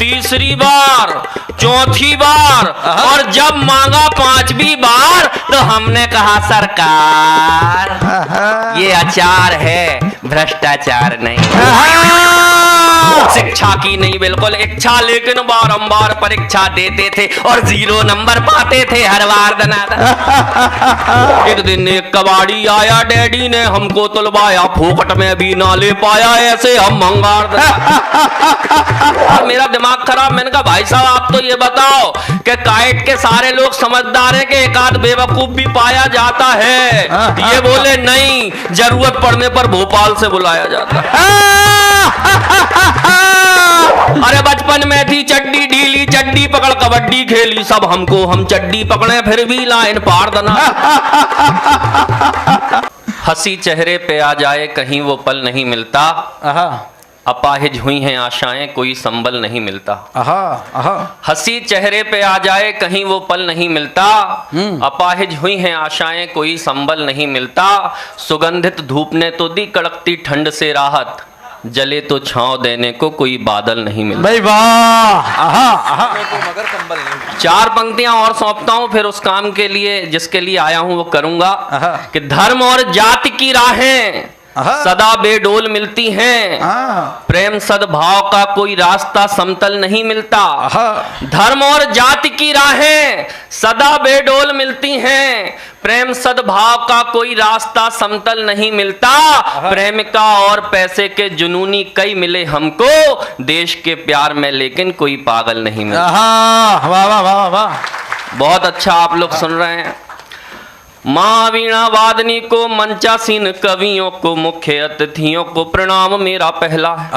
तीसरी बार, चौथी बार और जब मांगा पांचवी बार तो हमने कहा सरकार ये अचार है, भ्रष्टाचार नहीं। शिक्षा की नहीं बिल्कुल इच्छा, लेकिन बारंबार परीक्षा देते थे और 0 नंबर पाते थे हर बार दनादन। एक दिन एक कबाड़ी आया, डैडी ने हमको तुलवाया, फोकट में भी ना ले पाया, ऐसे हम मंगार। मेरा दिमाग खराब, मैंने कहा भाई साहब आप तो ये बताओ कि काइट के सारे लोग समझदार हैं कि एक आध बेवकूफ भी पाया जाता है? ये बोले नहीं, जरूरत पड़ने पर भोपाल से बुलाया जाता है। अरे बचपन में थी चड्डी ढीली, चड्डी पकड़ कबड्डी खेली, सब हमको हम चड्डी पकड़े फिर भी लाइन पार दना। हंसी चेहरे पे आ जाए कहीं वो पल नहीं मिलता, अपाहिज हुई हैं आशाएं कोई संबल नहीं मिलता। हंसी चेहरे पे आ जाए कहीं वो पल नहीं मिलता, अपाहिज हुई हैं आशाएं कोई संबल नहीं मिलता। सुगंधित धूप ने तो दी कड़कती ठंड से राहत, जले तो छांव देने को कोई बादल नहीं मिलता। भाई वाह, मगर कंबल नहीं। 4 पंक्तियां और सौंपता हूं, फिर उस काम के लिए जिसके लिए आया हूं वो करूंगा कि धर्म और जाति की राहें सदा बेडोल मिलती हैं, प्रेम सद्भाव का कोई रास्ता समतल नहीं मिलता। धर्म और जाति की राहें सदा बेडोल मिलती हैं, प्रेम सद्भाव का कोई रास्ता समतल नहीं मिलता। प्रेमिका और पैसे के जुनूनी कई मिले हमको, देश के प्यार में लेकिन कोई पागल नहीं मिलता। वाह वाह वाह वाह, बहुत अच्छा आप लोग सुन रहे हैं। माँ वीणा वादनी को, मंचासीन कवियों को, मुख्य अतिथियों को प्रणाम मेरा पहला है।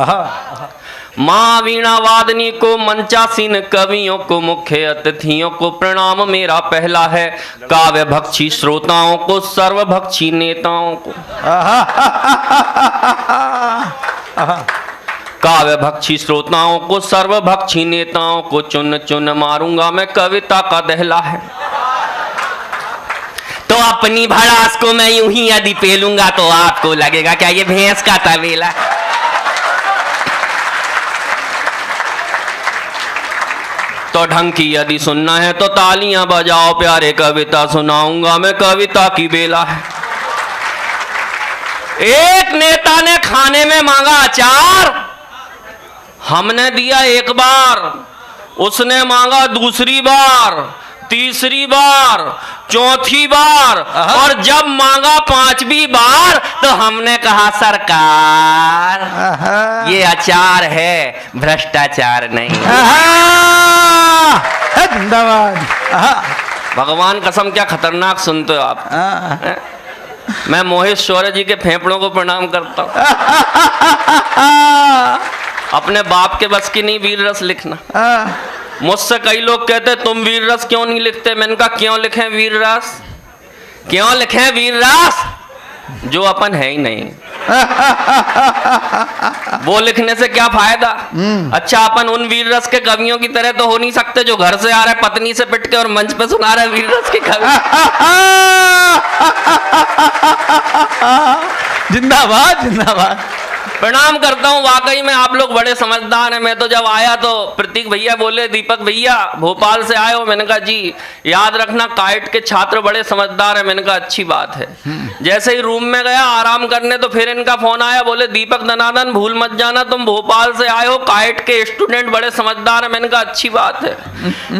माँ वीणा वादनी को, मंचासीन कवियों को, मुख्य अतिथियों को प्रणाम मेरा पहला है। काव्य भक्षी श्रोताओं को, सर्वभक्षी नेताओं को, काव्य भक्षी श्रोताओं को, सर्वभक्षी नेताओं को चुन चुन मारूंगा मैं कविता का दहला है। तो अपनी भड़ास को मैं यूं ही यदि पेलूंगा तो आपको लगेगा क्या ये भैंस का तबेला। तो ढंग की यदि सुनना है तो तालियां बजाओ प्यारे, कविता सुनाऊंगा मैं कविता की बेला है। एक नेता ने खाने में मांगा अचार, हमने दिया 1 बार, उसने मांगा दूसरी बार, तीसरी बार, चौथी बार और जब मांगा 5वीं बार तो हमने कहा सरकार ये अचार है, भ्रष्टाचार नहीं। भगवान कसम क्या खतरनाक सुनते हो आप। मैं मोहित शौर्य जी के फेफड़ों को प्रणाम करता हूँ। अपने बाप के बस की नहीं वीर रस लिखना। मुझसे कई लोग कहते तुम वीर रस क्यों नहीं लिखते? मैंने कहा क्यों लिखें वीर रस, क्यों लिखें वीर रस जो अपन है ही नहीं। वो लिखने से क्या फायदा? अच्छा अपन उन वीर रस के कवियों की तरह तो हो नहीं सकते जो घर से आ रहे पत्नी से पिट के और मंच पे सुना रहे वीर रस की कवि। जिंदाबाद जिंदाबाद। प्रणाम करता हूँ, वाकई में आप लोग बड़े समझदार हैं। मैं तो जब आया तो प्रतीक भैया बोले दीपक भैया भोपाल से आए हो, मैंने कहा जी याद रखना काइट के छात्र बड़े समझदार हैं। मैंने कहा अच्छी बात है। जैसे ही रूम में गया आराम करने तो फिर इनका फोन आया, बोले दीपक दनादन भूल मत जाना तुम भोपाल से आए हो, काइट के स्टूडेंट बड़े समझदार हैं। मैंने कहा अच्छी बात है।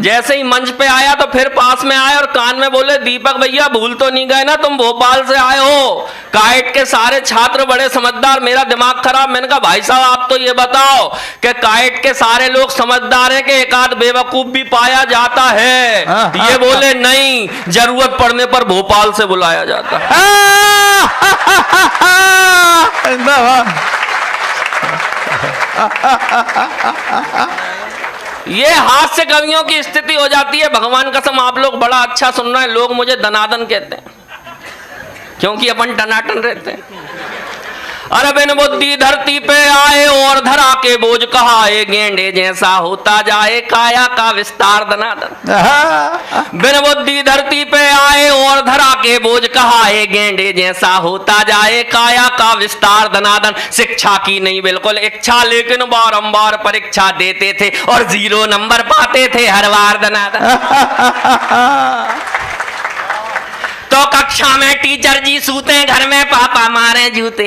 जैसे ही मंच पे आया तो फिर पास में आए और कान में बोले दीपक भैया भूल तो नहीं गए ना तुम भोपाल से आए हो, काइट के सारे छात्र बड़े समझदार। मेरा दिमाग खराब, मैंने कहा भाई साहब आप तो ये बताओ कि काइट के सारे लोग समझदार हैं कि एक आध बेवकूफ भी पाया जाता है? ये बोले नहीं, जरूरत पड़ने पर भोपाल से बुलाया जाता है। ये हास्य कवियों की स्थिति हो जाती है। भगवान कसम आप लोग बड़ा अच्छा सुन रहे हैं। लोग मुझे दनादन कहते हैं क्योंकि अपन टनाटन रहते हैं। अरे बिन बुद्धि धरती पे आए और धरा के बोझ कहाए, गेंडे जैसा होता जाए काया का विस्तार दनादन। बिन बुद्धि धरती पे आए और धरा के बोझ कहाए, गेंडे जैसा होता जाए काया का विस्तार दनादन। शिक्षा की नहीं बिल्कुल इच्छा, लेकिन बारंबार परीक्षा देते थे और 0 नंबर पाते थे हर बार दनादन। तो कक्षा में टीचर जी सूते, घर में पापा मारे जूते।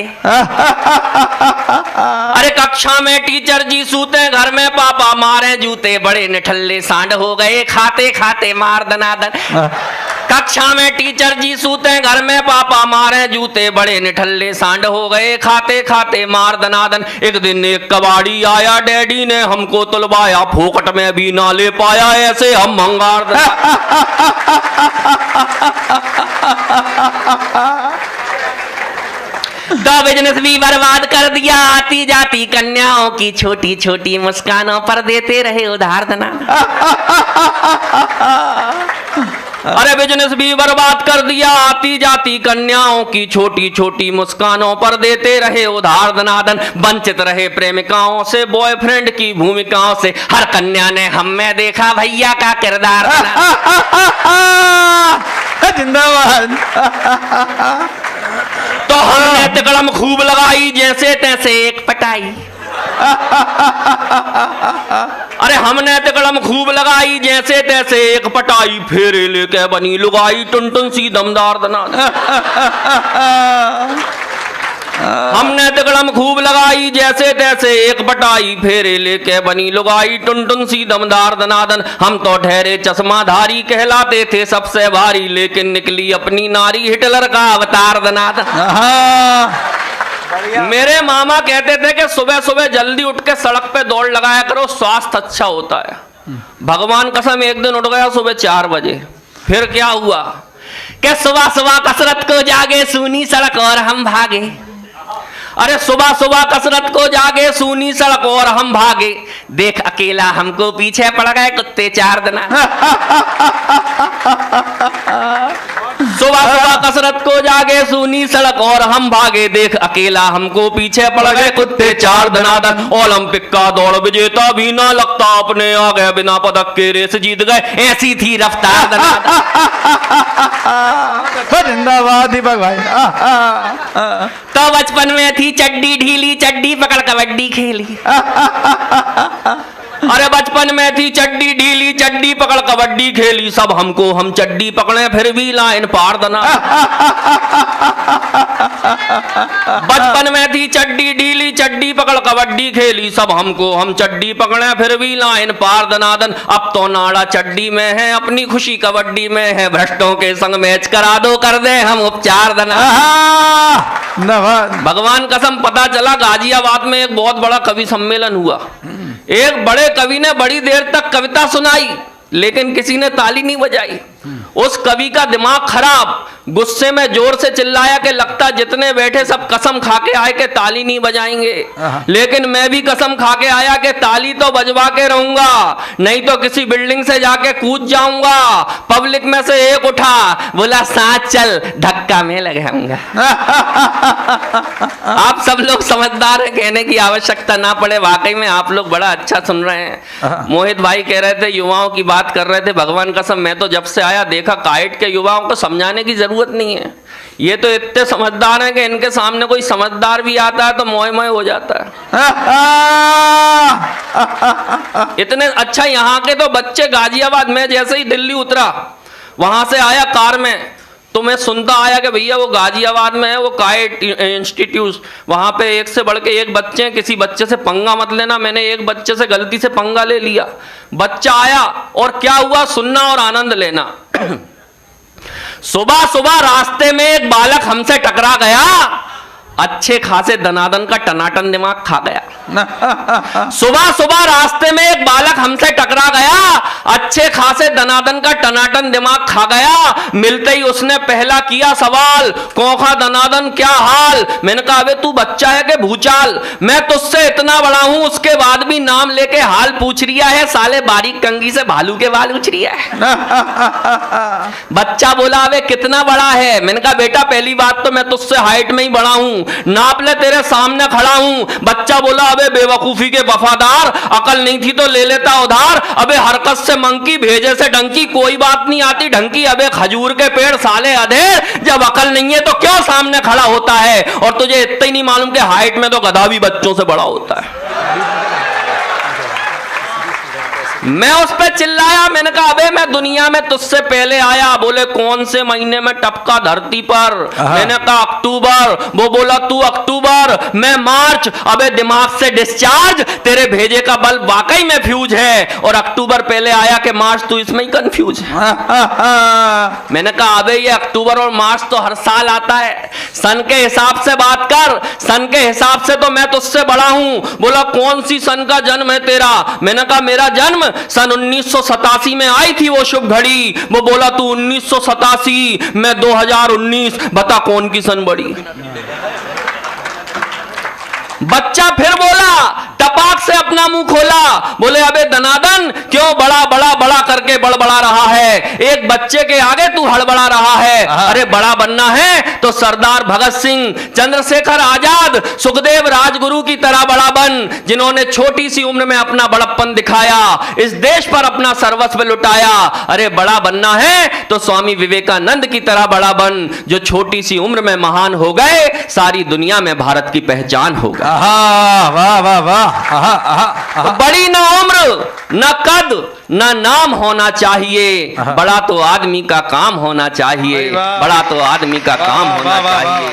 अरे कक्षा में टीचर जी सूते, घर में पापा मारे जूते, बड़े निठल्ले सांड हो गए खाते खाते मार दनादन। कक्षा में टीचर जी सूते, घर में पापा मारे जूते, बड़े निठल्ले सांड हो गए खाते खाते मार दनादन। एक दिन एक कबाड़ी आया, डैडी ने हमको तुलवाया, फोकट में भी ना ले पाया, ऐसे हम मंगार तो बिजनेस भी बर्बाद कर दिया, आती जाती कन्याओं की छोटी छोटी मुस्कानों पर देते रहे उधार दना। अरे बिजनेस भी बर्बाद कर दिया, आती जाती कन्याओं की छोटी छोटी मुस्कानों पर देते रहे उधार दनादन। वंचित रहे प्रेमिकाओं से, बॉयफ्रेंड की भूमिकाओं से, हर कन्या ने हम में देखा भैया का किरदार। जिंदाबाद। तो हमने तिकड़म खूब लगाई, जैसे तैसे एक पटाई। अरे हमने तिकड़म खूब लगाई, जैसे तैसे एक पटाई, फेरे लेके बनी लुगाई, टुनटुन सी दमदार दनादन। हमने तिकड़म खूब लगाई, जैसे तैसे एक पटाई, फेरे लेके बनी लुगाई, टुनटुन सी दमदार दनादन। हम तो ठहरे चश्माधारी, कहलाते थे सबसे भारी, लेकिन निकली अपनी नारी हिटलर का अवतार दनादन। मेरे मामा कहते थे कि सुबह सुबह जल्दी उठ के सड़क पे दौड़ लगाया करो, स्वास्थ्य अच्छा होता है। भगवान कसम एक दिन उठ गया सुबह 4 बजे। फिर क्या हुआ कि सुबह सुबह कसरत को जागे, सूनी सड़क और हम भागे। अरे सुबह सुबह कसरत को जागे, सूनी सड़क और हम भागे, देख अकेला हमको पीछे पड़ गए कुत्ते 4 दना। सुबह सुबह कसरत को जागे, सूनी सड़क और हम भागे, देख अकेला हमको पीछे पड़ गए कुत्ते 4 दनादन। ओलंपिक का दौड़ विजेता भी ना लगता अपने आ गए, बिना पदक के रेस जीत गए, ऐसी थी रफ्तार दनादन। जिंदाबाद दीपक भाई। तो बचपन में थी चड्डी ढीली, चड्डी पकड़ कबड्डी खेली। अरे बचपन में थी चड्डी ढीली, चड्डी पकड़ कबड्डी खेली, सब हमको हम चड्डी पकड़े फिर भी लाइन पार दना। बचपन में थी चड्डी ढीली, चड्डी पकड़ कबड्डी खेली, सब हमको हम चड्डी पकड़े फिर भी लाइन पार दनादन। अब तो नाड़ा चड्डी में है, अपनी खुशी कबड्डी में है, भ्रष्टों के संग मैच करा दो, कर दे हम उपचार दना। भगवान कसम पता चला गाजियाबाद में एक बहुत बड़ा कवि सम्मेलन हुआ। एक बड़े कवि ने बड़ी देर तक कविता सुनाई, लेकिन किसी ने ताली नहीं बजाई। उस कवि का दिमाग खराब, गुस्से में जोर से चिल्लाया कि लगता जितने बैठे सब कसम खा के आए कि ताली नहीं बजाएंगे, लेकिन मैं भी कसम खा के आया कि ताली तो बजवा के रहूंगा, नहीं तो किसी बिल्डिंग से जाके कूद जाऊंगा। पब्लिक में से एक उठा, बोला साथ चल, धक्का में लगाऊंगा। आप सब लोग समझदार हैं, कहने की आवश्यकता ना पड़े, वाकई में आप लोग बड़ा अच्छा सुन रहे हैं। मोहित भाई कह रहे थे, युवाओं की बात कर रहे थे, भगवान कसम मैं तो जब से आया देखा काइट के युवाओं को समझाने की जरूरत नहीं है। ये तो इतने समझदार हैं कि इनके सामने कोई समझदार भी आता है तो मोए मोए हो जाता है। इतने अच्छा यहाँ के तो बच्चे, गाजियाबाद में जैसे ही दिल्ली उतरा, वहां से आया कार में, तो मैं सुनता आया कि भैया वो गाजियाबाद में है वो काइट इंस्टीट्यूट, वहां पे एक से बढ़ के एक बच्चे हैं, किसी बच्चे से पंगा मत लेना। मैंने एक बच्चे से गलती से पंगा ले लिया, बच्चा आया और क्या हुआ सुनना और आनंद लेना। सुबह सुबह रास्ते में एक बालक हमसे टकरा गया, अच्छे खासे दनादन का टनाटन दिमाग खा गया। सुबह सुबह रास्ते में एक बालक हमसे टकरा गया, अच्छे खासे दनादन का टनाटन दिमाग खा गया। मिलते ही उसने पहला किया सवाल, कौखा दनादन क्या हाल। मैंने कहा अबे तू बच्चा है कि भूचाल, मैं तुझसे इतना बड़ा हूं उसके बाद भी नाम लेके हाल पूछ रिया है, साले बारीक कंघी से भालू के बाल उछ रिया है। बच्चा बोला अबे कितना बड़ा है। मैंने कहा बेटा पहली बात तो मैं तुझसे हाइट में ही बड़ा हूं, नाप ले तेरे सामने खड़ा हूं। बच्चा बोला अबे बेवकूफी के वफादार, अकल नहीं थी तो ले लेता उधार। अबे हरकत से मंकी भेजे से डंकी, कोई बात नहीं आती ढंकी। अबे खजूर के पेड़ साले अधेड़, जब अकल नहीं है तो क्यों सामने खड़ा होता है। और तुझे इतना ही नहीं मालूम कि हाइट में तो गधा भी बच्चों से बड़ा होता है। मैं उस पे चिल्लाया, मैंने कहा अबे मैं दुनिया में तुझसे पहले आया। बोले कौन से महीने में टपका धरती पर। मैंने कहा अक्टूबर। वो बोला तू अक्टूबर, मैं मार्च। अबे दिमाग से डिस्चार्ज, तेरे भेजे का बल्ब वाकई में फ्यूज है। और अक्टूबर पहले आया कि मार्च, तू इसमें ही कंफ्यूज है। मैंने कहा अबे ये अक्टूबर और मार्च तो हर साल आता है, सन के हिसाब से बात कर। सन के हिसाब से तो मैं तुझसे बड़ा हूं। बोला कौन सी सन का जन्म है तेरा। मैंने कहा मेरा जन्म सन 1987 में आई थी वो शुभ घड़ी। वो बोला तू 1987, मैं 2019, बता कौन की सन बड़ी। बच्चा फिर बोला, टपाक से अपना मुंह खोला। बोले अबे दनादन क्यों बड़ा बड़ा बड़ा करके बड़बड़ा रहा है, एक बच्चे के आगे तू हड़बड़ा रहा है। अरे बड़ा बनना है तो सरदार भगत सिंह, चंद्रशेखर आजाद, सुखदेव राजगुरु की तरह बड़ा बन, जिन्होंने छोटी सी उम्र में अपना बड़प्पन दिखाया, इस देश पर अपना सर्वस्व लुटाया। अरे बड़ा बनना है तो स्वामी विवेकानंद की तरह बड़ा बन, जो छोटी सी उम्र में महान हो गए, सारी दुनिया में भारत की पहचान हो गई। वाह वाह वाह। बड़ी ना उम्र, ना कद, ना नाम होना चाहिए, बड़ा तो आदमी का काम होना चाहिए। बड़ा तो आदमी का काम होना चाहिए।